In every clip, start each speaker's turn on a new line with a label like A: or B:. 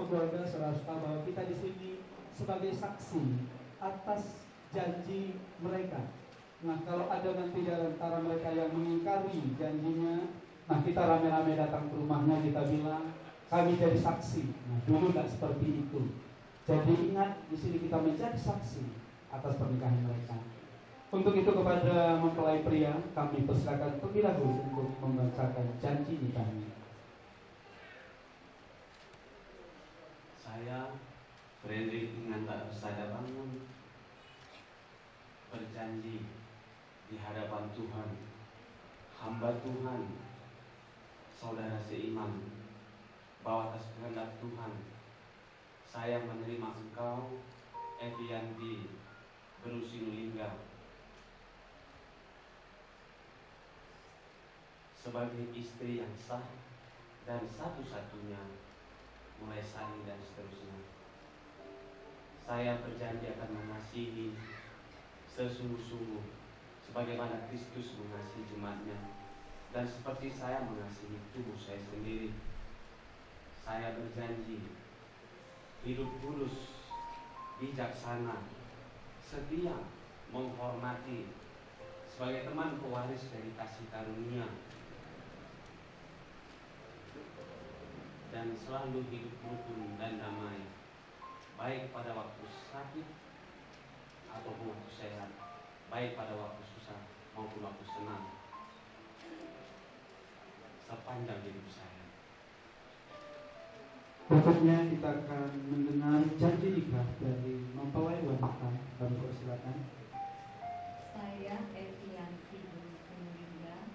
A: keluarga saudara tahu bahwa kita di sini sebagai saksi atas janji mereka. Nah, kalau ada nanti di antara mereka yang mengingkari janjinya, nah kita rame-rame datang ke rumahnya, kita bilang kami jadi saksi. Nah, dulu tidak seperti itu. Jadi ingat, di sini kita menjadi saksi atas pernikahan mereka. Untuk itu kepada mempelai pria, kami persilakan terlebih dahulu untuk membacakan janji nikahnya.
B: Saya, Fredrik Inganta Ersada Bangun, berjanji di hadapan Tuhan, hamba Tuhan, saudara seiman, bahwa atas kehendak Tuhan, saya menerima engkau, Evianti Berusinulingga, sebagai istri yang sah dan satu-satunya mulai saat ini dan seterusnya. Saya berjanji akan mengasihi sesungguh-sungguh sebagaimana Kristus mengasihi jemaatnya, dan seperti saya mengasihi tubuh saya sendiri. Saya berjanji hidup kudus, bijaksana, setia, menghormati sebagai teman pewaris dari kasih karunia, dan selalu hidup rukun dan damai, baik pada waktu sakit ataupun waktu sehat, baik pada waktu susah maupun waktu senang, sepanjang hidup saya.
A: Berikutnya kita akan mendengar janji nikah dari mempelai wanita. Kami persilakan.
C: Saya, Evianti Berusinulingga,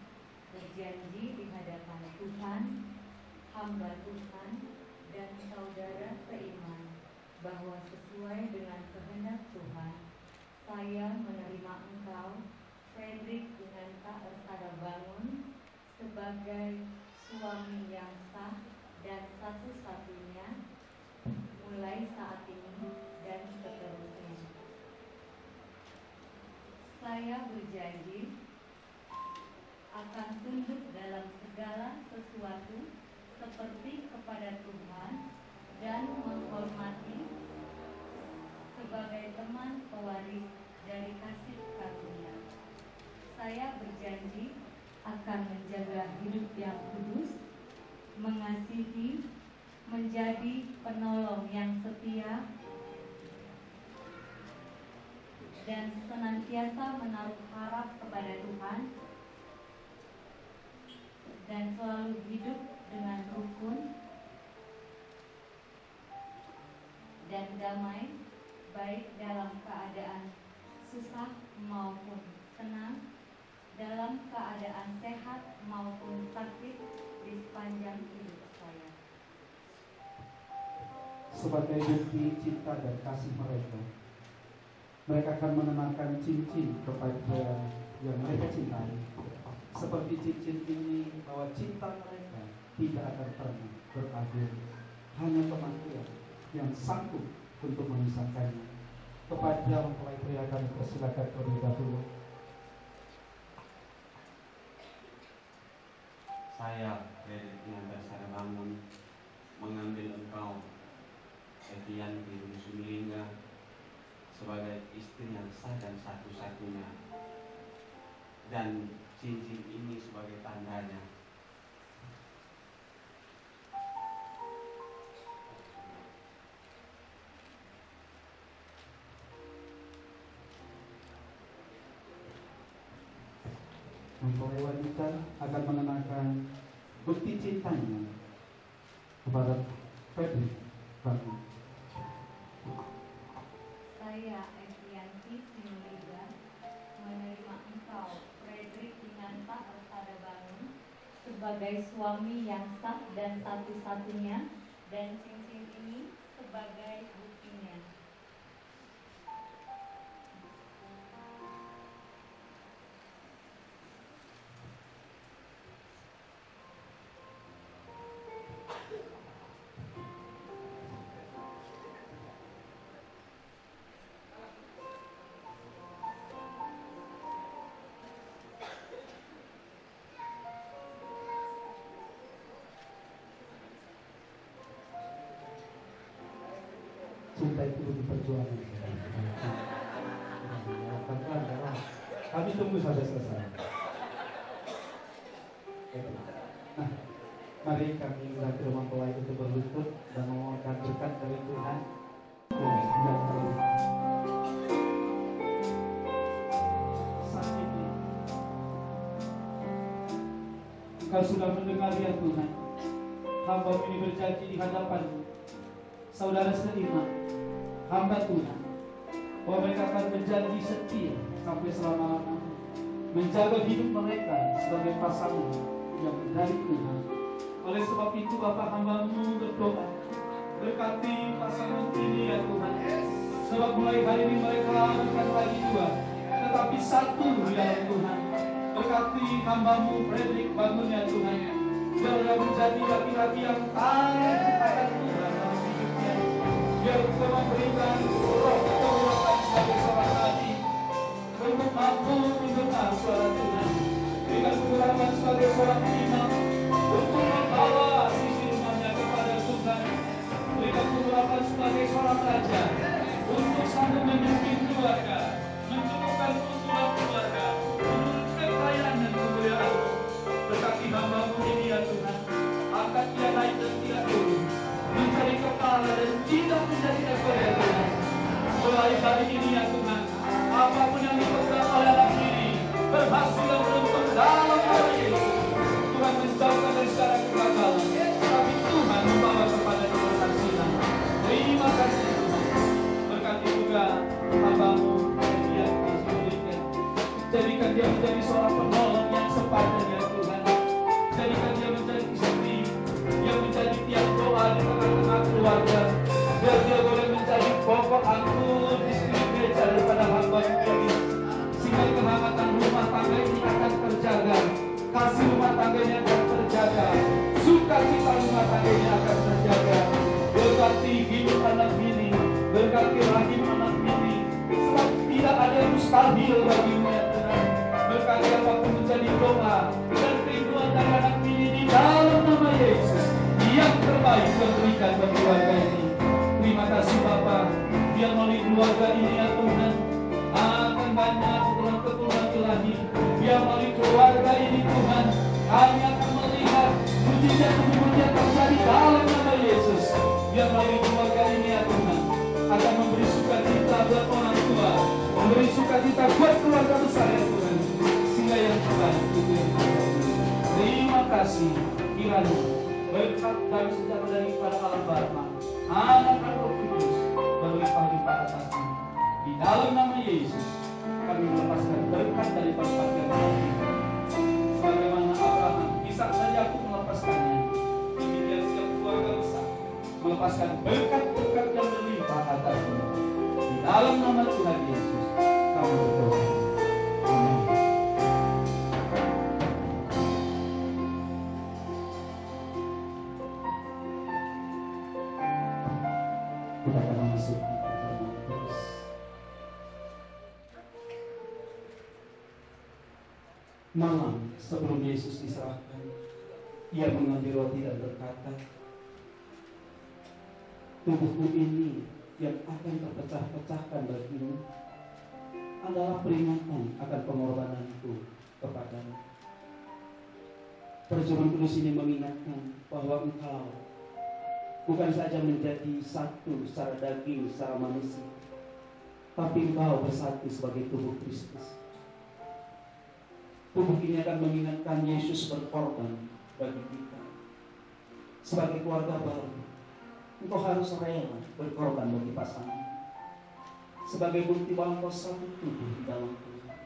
C: berjanji di hadapan Tuhan, hamba Tuhan, dan saudara seiman, bahwa sesuai dengan kehendak Tuhan, saya menerima engkau, Fredrik Inganta Ersada Bangun, sebagai suami yang sah dan satu-satunya mulai saat ini dan seterusnya. Saya berjanji akan tunduk dalam segala sesuatu seperti kepada Tuhan dan menghormati sebagai teman pewaris dari kasih karunia. Saya berjanji akan menjaga hidup yang kudus, mengasihi, menjadi penolong yang setia, dan senantiasa menaruh harap kepada Tuhan, dan selalu hidup dengan rukun dan damai, baik dalam keadaan susah maupun senang, dalam keadaan sehat maupun sakit di sepanjang hidup saya.
A: Sebagai bukti cinta dan kasih mereka, mereka akan mengenakan cincin kepada yang mereka cintai. Seperti cincin ini, bahwa cinta mereka tidak akan pernah berakhir. Hanya kematian yang sanggup untuk memisahkannya. Kepada mempelai pria kami persilakan terlebih dahulu.
B: Saya, Fredrik Inganta Ersada Bangun, mengambil engkau, Evianti Berusinulingga, sebagai istri yang sah dan satu-satunya, dan cincin ini sebagai tandanya.
A: Mempelai wanita akan mengenakan bukti cintanya kepada Fredrik Bangun.
C: Saya, Evianti Berusinulingga, menerima engkau, Fredrik Inganta Ersada Bangun, sebagai suami yang sah dan satu-satunya, dan cincin ini sebagai buktinya.
A: cinta itu diperjuangkan. Kami tunggu sampai selesai. Nah, mari kami berakhir mempelai untuk berlutut dan memohonkan berkat dari Tuhan. Saat ini Engkau sudah mendengar ya Tuhan, hamba ini berjanji di hadapan saudara seiman, hamba Tuhan, bahwa mereka akan berjanji setia sampai selama-lamanya, menjaga hidup mereka sebagai pasangan yang dari Tuhan. Oleh sebab itu Bapa, hamba-Mu berdoa, berkati pasangan ini ya Tuhan. Sebab mulai hari ini mereka bukan lagi dua, tetapi satu di dalam Tuhan. Berkati hamba-Mu Fredrik bangun ya Tuhan, biar dia menjadi laki-laki yang taat akan Tuhan dalam hidupnya. Biar Tuhan memberikan roh kekuatan sebagai seorang nabi untuk mampu mendengar suara Tuhan. Berikan kekuatan sebagai seorang imam untuk membawa sisi rumahnya kepada Tuhan. Berikan kekuatan sebagai seorang raja untuk sanggup memimpin keluarga, mencukupkan kebutuhan keluarga, menurut kekayaan dan kemuliaan. Berkati hamba-Mu ini ya Tuhan, angkat dia naik dan tidak turun, menjadi kepala dan tidak menjadi ekor ya Tuhan. Mulai hari ini ya Tuhan, apapun yang dipegang oleh anak ini berhasil dan beruntung dalam nama Yesus. Tuhan menjauhkan dari segala kegagalan, tapi Tuhan membawa kepada keberhasilan. Terima kasih Tuhan. Berkati juga hamba-Mu yang dia kasih berikan. Jadikan dia menjadi seorang penolong yang sepadan ya Tuhan. Jadikan dia menjadi istri yang menjadi tiap doa di tengah-tengah keluarga. Biar dia boleh menjadi pokok anggur di sini gereja daripada hamba-Mu ini. Sehingga kehangatan rumah tangga ini akan terjaga, kasih rumah tangganya akan terjaga, sukacita rumah tangganya akan terjaga. Berkati hidup anak ini, berkati rahim anak ini, sebab tidak ada yang mustahil bagimu ya Tuhan. Berkati apapun menjadi doa dan kerinduan dari anak ini di dalam nama Yesus, yang terbaik berikan bagi keluarga ini. Terima kasih Bapa, biar melalui keluarga ini ya Tuhan akan banyak keturunan-keturunan ilahi. Biar melalui keluarga ini Tuhan, kami akan melihat mujizat demi mujizat terjadi dalam nama Yesus. Biar melalui keluarga ini ya Tuhan, akan memberi sukacita buat orang tua, memberi sukacita buat keluarga besar ya Tuhan, sehingga yang terbaik itu yang terjadi. Terima kasih kiranya berkat dan sejahtera daripada Allah Bapa, Anak dan Roh Kudus berlimpah-limpah atasnya. Di dalam nama Yesus kami melepaskan berkat dari berkat yang lain. Sebagaimana Abraham, Ishak dan Yakub melepaskannya, demikian setiap keluarga besar melepaskan berkat-berkat yang berlimpah atasnya. Di dalam nama Tuhan Yesus kami berdoa. Amin. Kita akan memasuki pertemuan terus. Malam sebelum Yesus diserahkan, Ia mengambil roti dan berkata, tubuhku ini yang akan terpecah-pecahkan bagimu adalah peringatan akan pengorbananku kepadamu. Perjamuan kudus ini mengingatkan bahwa engkau bukan saja menjadi satu secara daging, secara manusia, tapi engkau bersatu sebagai tubuh Kristus. Tubuh ini akan mengingatkan Yesus berkorban bagi kita. Sebagai keluarga baru, engkau harus rela berkorban bagi pasangan. Sebagai bukti bahwa engkau satu tubuh di dalam Tuhan.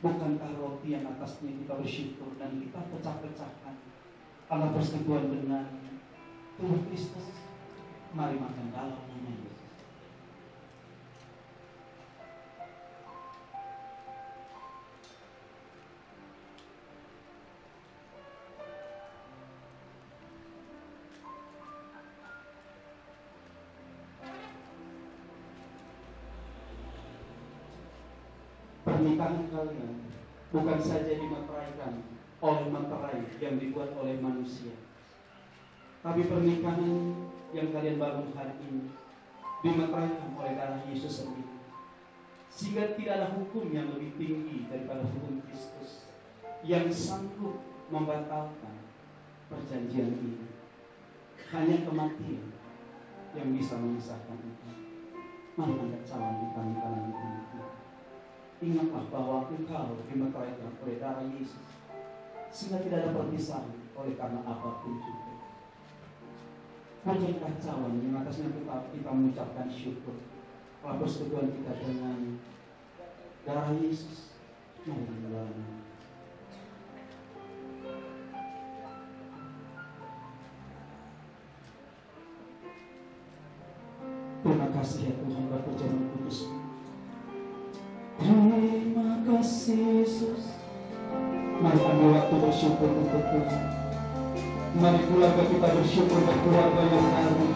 A: Bukankah roti yang atasnya kita bersyukur dan kita pecah-pecahkan karena persekutuan dengan tubuh Kristus? Mari makan dalam nama Yesus. Pernikahan kalian bukan saja dimeteraikan oleh materai yang dibuat oleh manusia, Tapi pernikahan yang kalian bangun hari ini dimeteraikan oleh darah Yesus sendiri, sehingga tidak ada hukum yang lebih tinggi daripada hukum Kristus yang sanggup membatalkan perjanjian ini. Hanya kematian yang bisa memisahkan itu. Mari angkat cawan di tangan kanan kita. Ingatlah bahwa engkau dimeteraikan oleh darah Yesus, sehingga tidak ada perpisahan oleh karena apapun juga. Mari angkat cawan, di atasnya kita mengucapkan syukur atas persekutuan kita dengan darah Yesus. Mari berdoa. Terima kasih ya Tuhan Bapa Jemaat Kudus. Terima kasih Yesus. Mari ambil waktu bersyukur untuk Tuhan. Mari keluarga kita bersyukur untuk keluarga yang baru.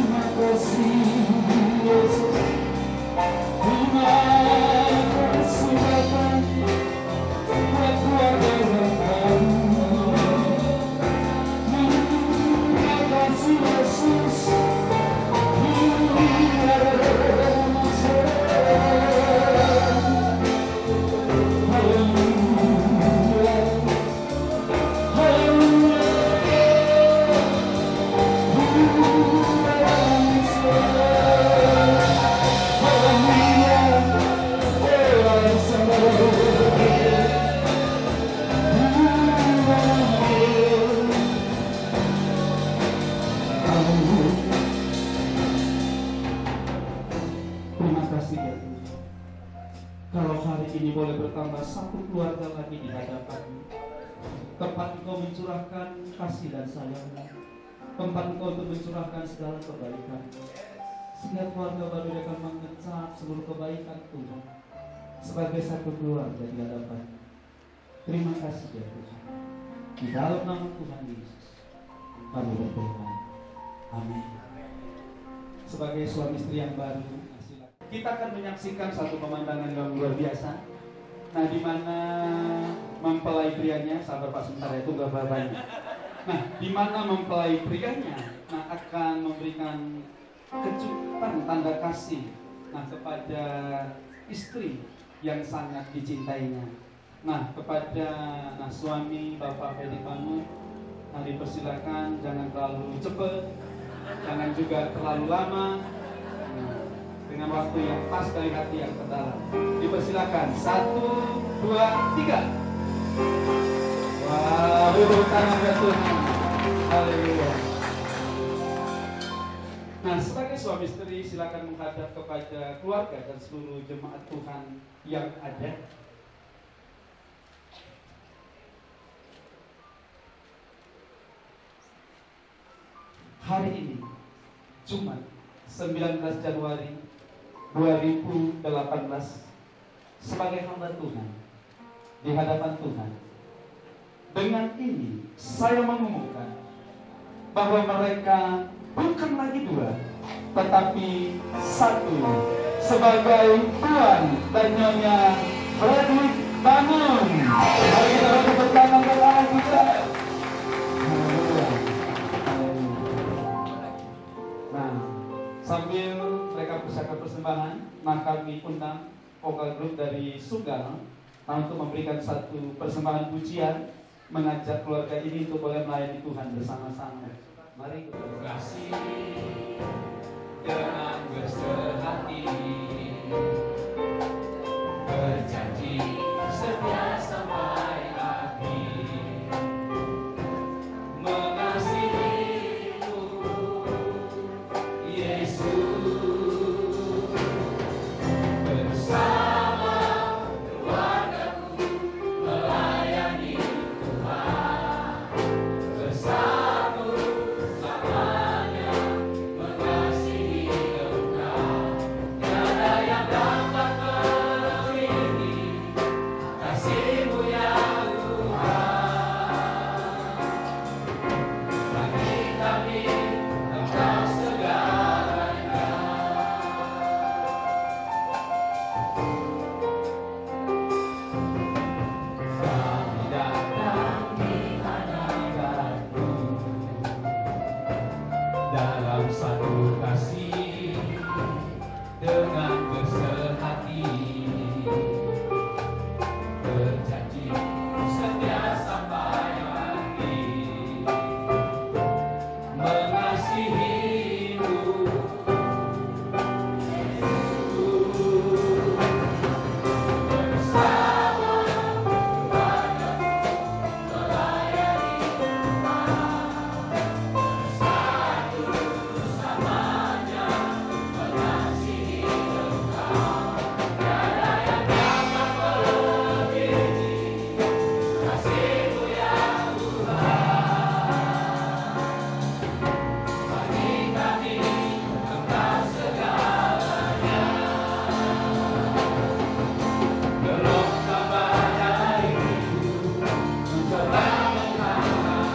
A: Terima kasih Yesus. Terima kasih Bapa buat keluarga yang baru. Terima kasih Yesus. Ini boleh bertambah satu keluarga lagi di hadapan-Mu. Tempat Engkau mencurahkan kasih dan sayang-Mu. Tempat Engkau untuk mencurahkan segala kebaikan. Sehingga keluarga baru akan mengecap seluruh kebaikan Tuhan sebagai satu keluarga di hadapan. Terima kasih ya Tuhan. Di dalam nama Tuhan Yesus kami berdoa. Amin. Sebagai suami istri yang baru, kita akan menyaksikan satu pemandangan yang luar biasa. Nah, di mana mempelai prianya, sabar Pak sebentar ya, itu gak banyak. Nah, di mana mempelai prianya, akan memberikan kecukupan tanda kasih, kepada istri yang sangat dicintainya. Nah, kepada suami Bapak Fedi Panu, dipersilakan jangan terlalu cepat, jangan juga terlalu lama. Dengan waktu yang pas dari hati yang terdalam. Dipersilakan 1, 2, 3. Wah, tepuk tangan buat Tuhan. Haleluya. Nah, sebagai suami istri silakan menghadap kepada keluarga dan seluruh jemaat Tuhan yang ada. Hari ini Jumat 19 Januari 2018 sebagai hamba Tuhan di hadapan Tuhan. Dengan ini saya mengumumkan bahwa mereka bukan lagi dua, tetapi satu sebagai Tuan dan Nyonya Fredrik Bangun. Mari kita tepuk tangan bersama kita. Nah, sambil mereka persiapkan persembahan, kami undang vokal grup dari Sunggal untuk memberikan satu persembahan pujian, mengajak keluarga ini untuk boleh melayani Tuhan bersama-sama. Mari kita
D: kasih dengan bersehati, berjanji setia sampai akhir, mengasihimu Yesus. Kasihmu yang satu kasih dengan bersehati, berjanji setia sampai akhir, mengasihimu bersama keluarga, melayani bersatu samanya, mengasihi Engkau. Tiada yang dapat melebihi kasih-Mu ya Tuhan. Bagi kami Engkau segalanya. Belum badai mencoba menghalangi,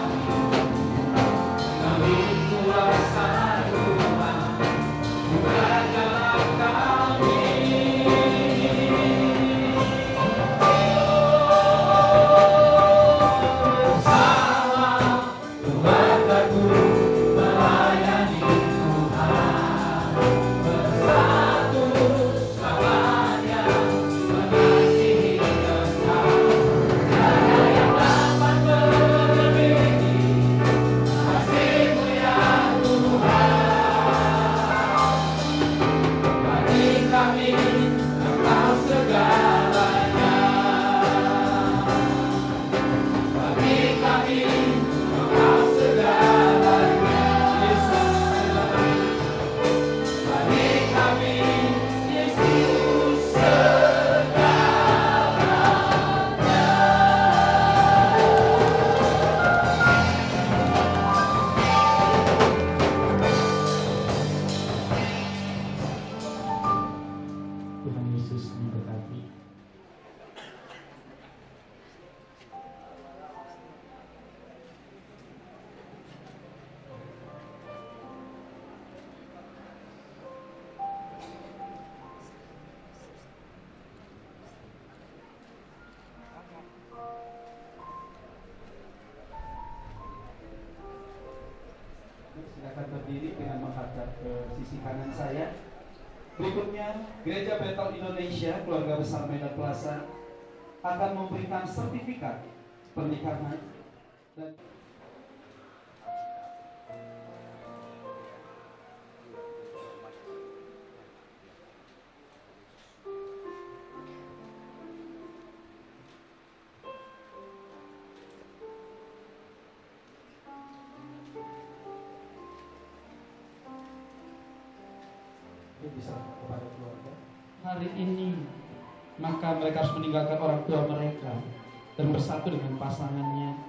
D: namun kuasa Tuhan bukan jalan kami. Bersama keluargaku melayani Tuhan, bersatu selamanya mengasihi Engkau. Tiada yang dapat melebihi kasih-Mu ya Tuhan. Bagi kami Engkau segalanya. Bagi kami Engkau segalanya, Yesus. Bagi kami Yesus segalanya.
A: Tuhan Yesus memberkati. Silakan berdiri dengan menghadap ke sisi kanan saya. Berikutnya, Gereja Bethel Indonesia Keluarga Besar Medan Plaza akan memberikan sertifikat pernikahan dan bisa kepada keluarga. Hari ini maka mereka harus meninggalkan orang tua mereka dan bersatu dengan pasangannya.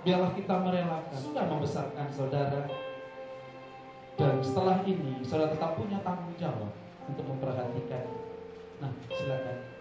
A: Biarlah kita merelakan sudah membesarkan saudara, dan setelah ini saudara tetap punya tanggung jawab untuk memperhatikan. Nah, silakan.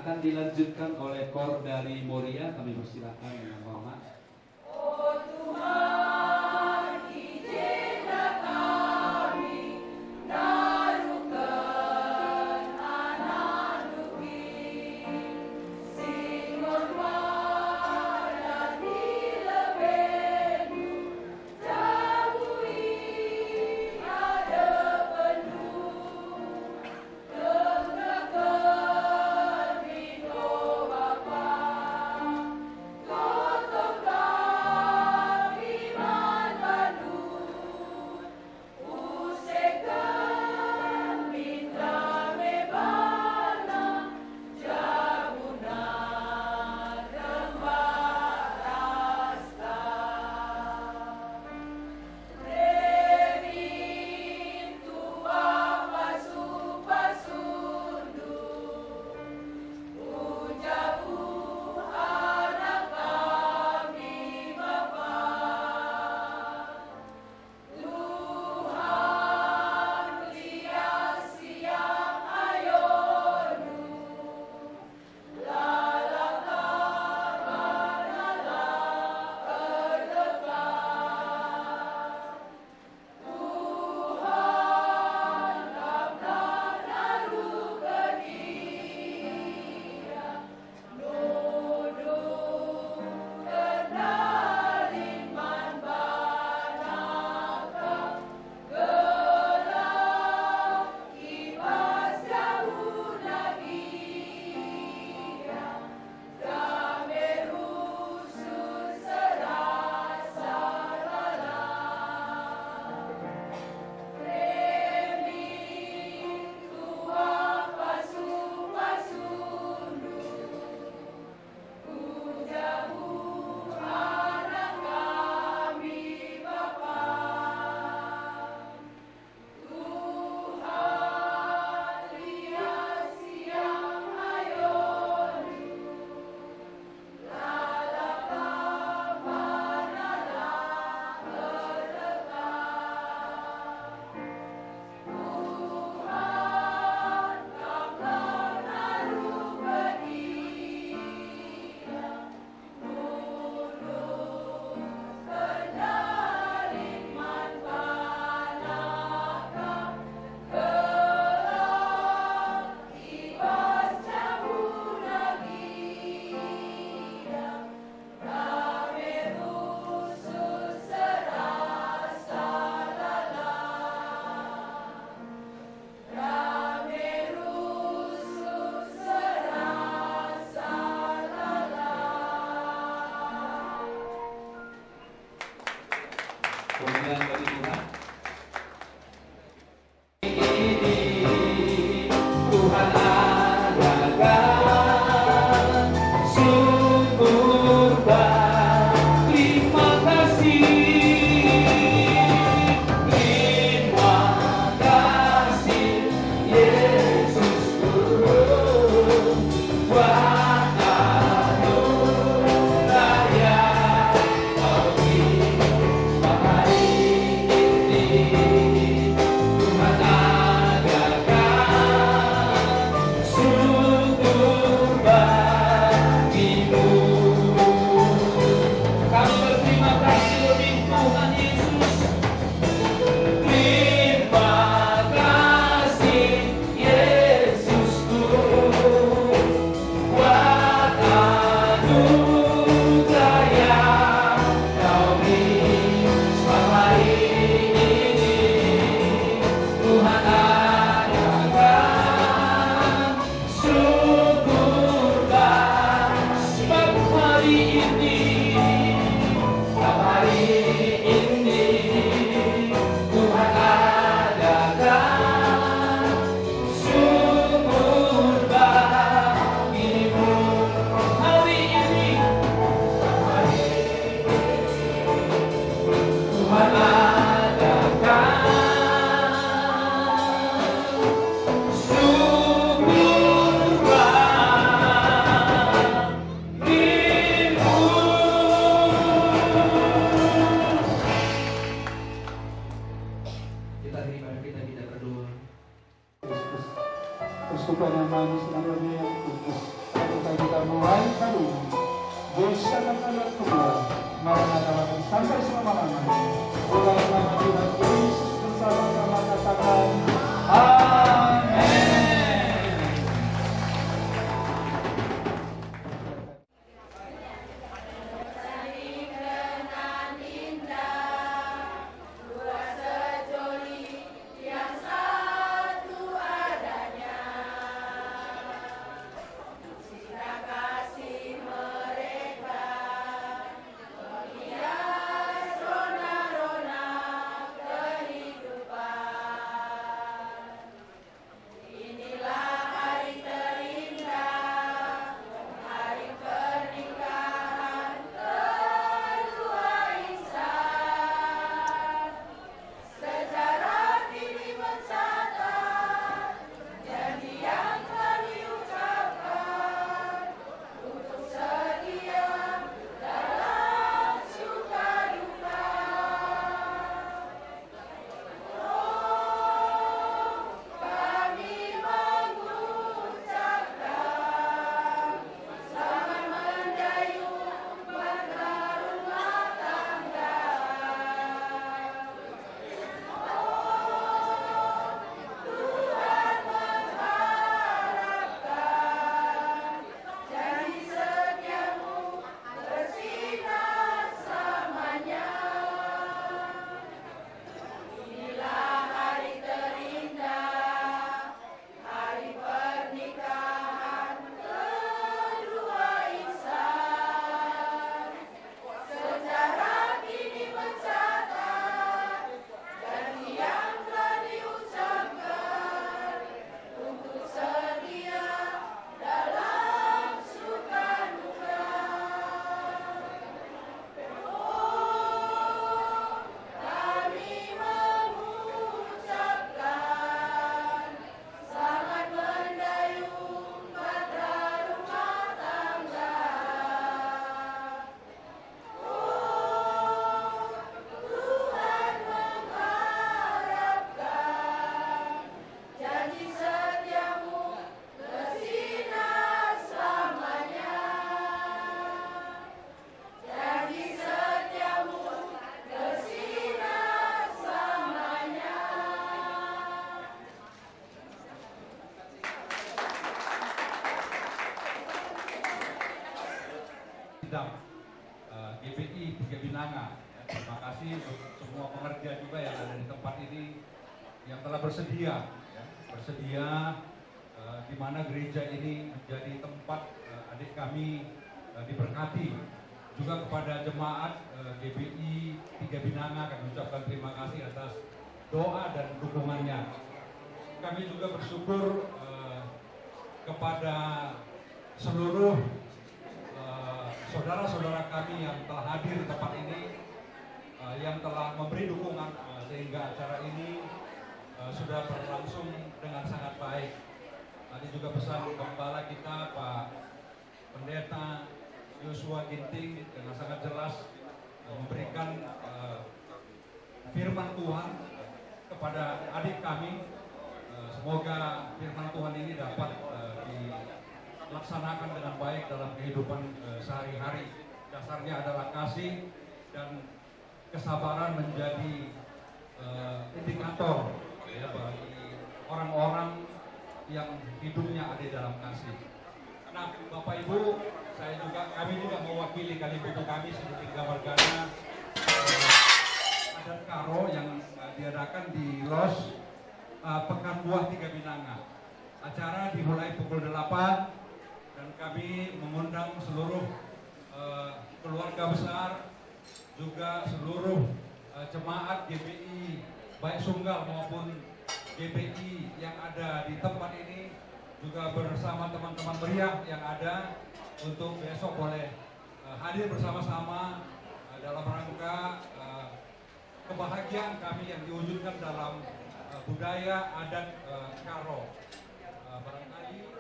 B: akan dilanjutkan oleh kor dari Moria. Kami persilakan dengan hormat.
D: Oh Tuhan, izinlah kami naruhkan anak Nubi, Simon Marani lebenu, jauhi ada penuh, dengarkan Rindu Bapa, kotongkan
A: kesukaan yang manis dan lebih yang kudus. Kita mulai kali ini. Bisa kalian semua maranatha sampai selama-lamanya. Dalam nama Tuhan Yesus bersama-sama katakan amin.
E: GBI Tiga Binanga. Terima kasih untuk semua pengerja juga yang ada di tempat ini yang telah bersedia, di mana gereja ini menjadi tempat adik kami diberkati. Juga kepada jemaat GBI Tiga Binanga kami ucapkan terima kasih atas doa dan dukungannya. Kami juga bersyukur kepada seluruh saudara-saudara kami yang telah hadir di tempat ini, yang telah memberi dukungan sehingga acara ini sudah berlangsung dengan sangat baik. Tadi juga pesan gembala kita Pak Pendeta Yosua Ginting dengan sangat jelas memberikan firman Tuhan kepada adik kami. Semoga firman Tuhan ini dapat dilaksanakan dengan baik dalam kehidupan sehari-hari. Dasarnya adalah kasih dan kesabaran menjadi indikator ya, bagi orang-orang yang hidupnya ada dalam kasih. Nah, Bapak Ibu, kami juga mewakili Kalibutu kami seperti Gawargana adat Karo yang diadakan di Los Pekan Buah Tiga Binanga. Acara dimulai pukul 8 dan kami mengundang seluruh keluarga besar, juga seluruh jemaat GBI baik Sunggal maupun GBI yang ada di tempat ini, juga bersama teman-teman meriah yang ada untuk besok boleh hadir bersama-sama dalam rangka kebahagiaan kami yang diwujudkan dalam budaya adat Karo. Barangkali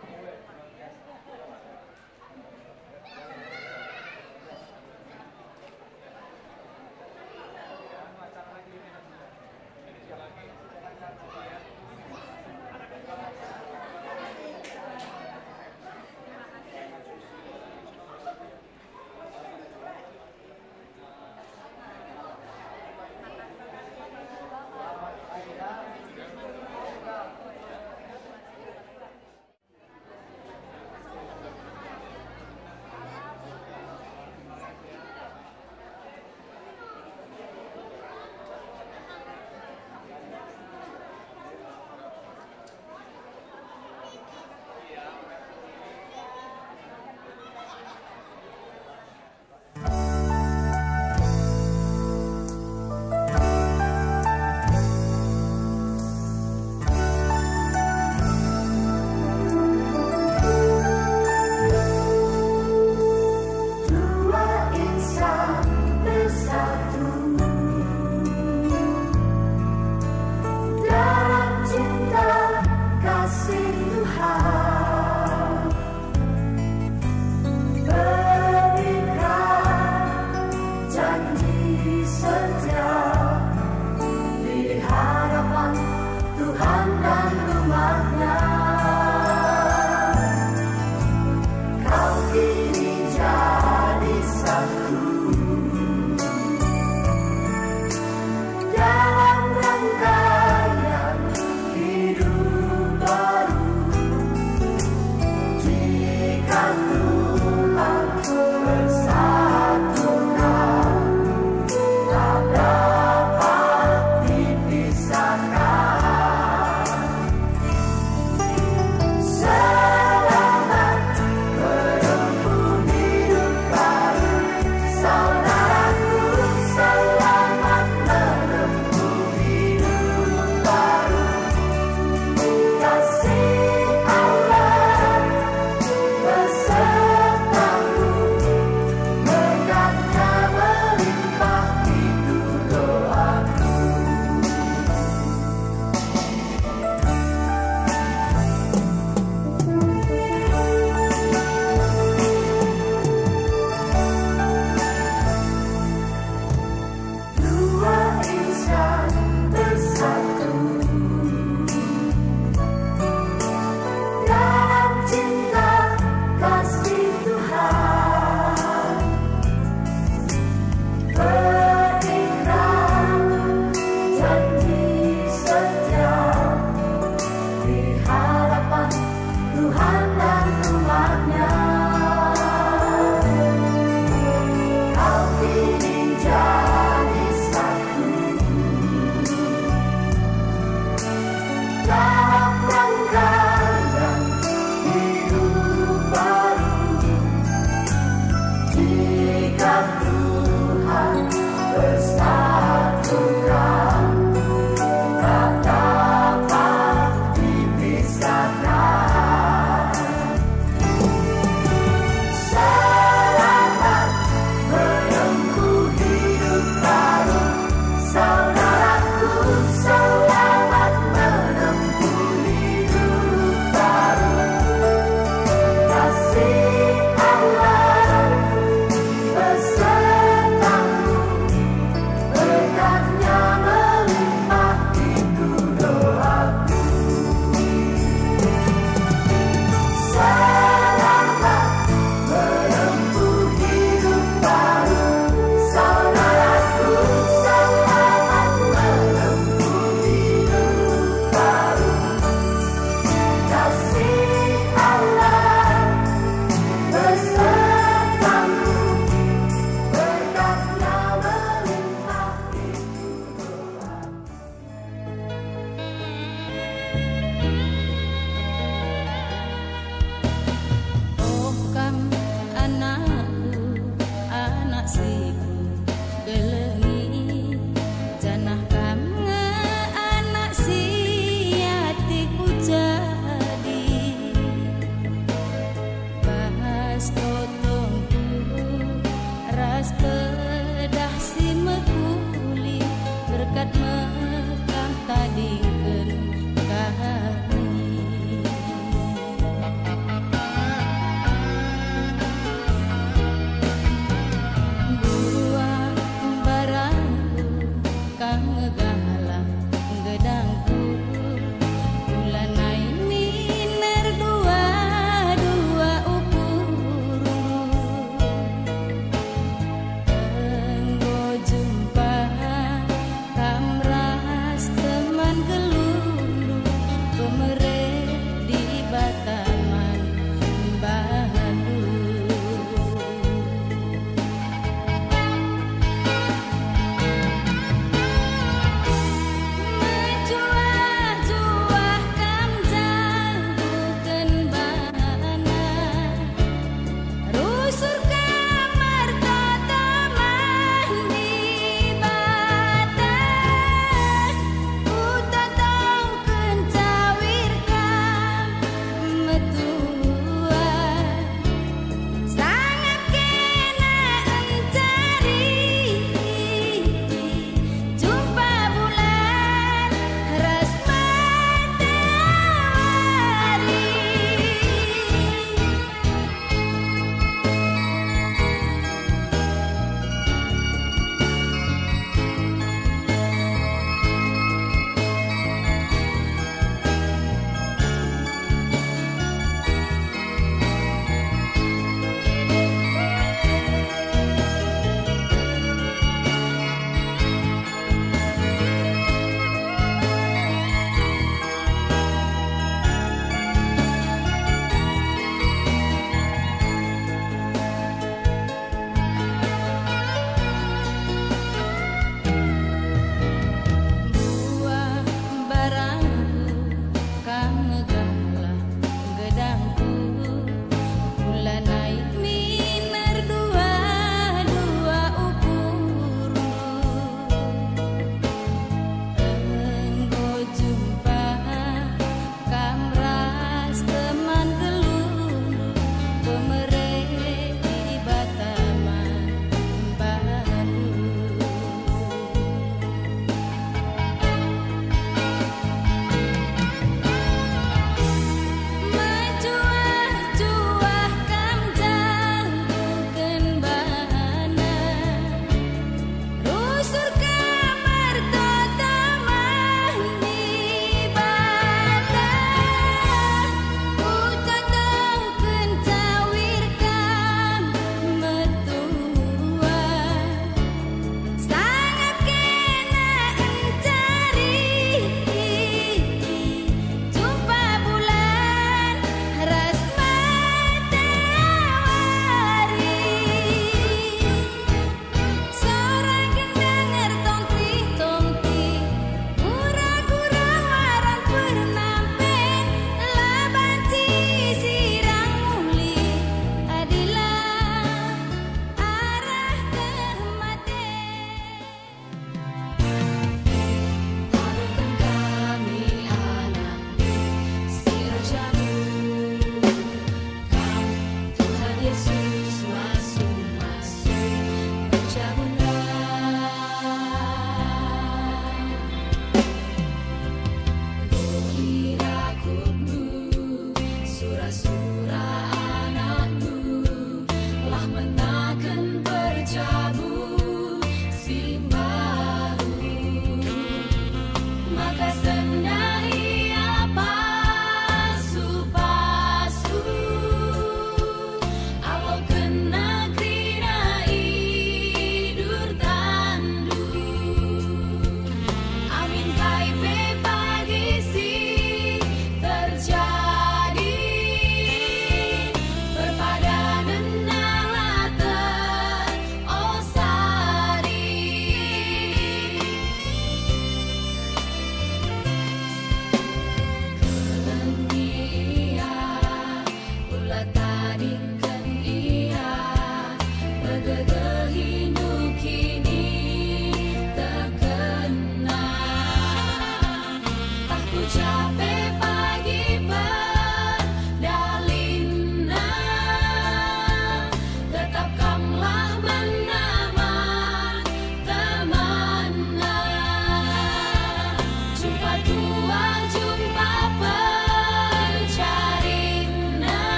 D: Rasa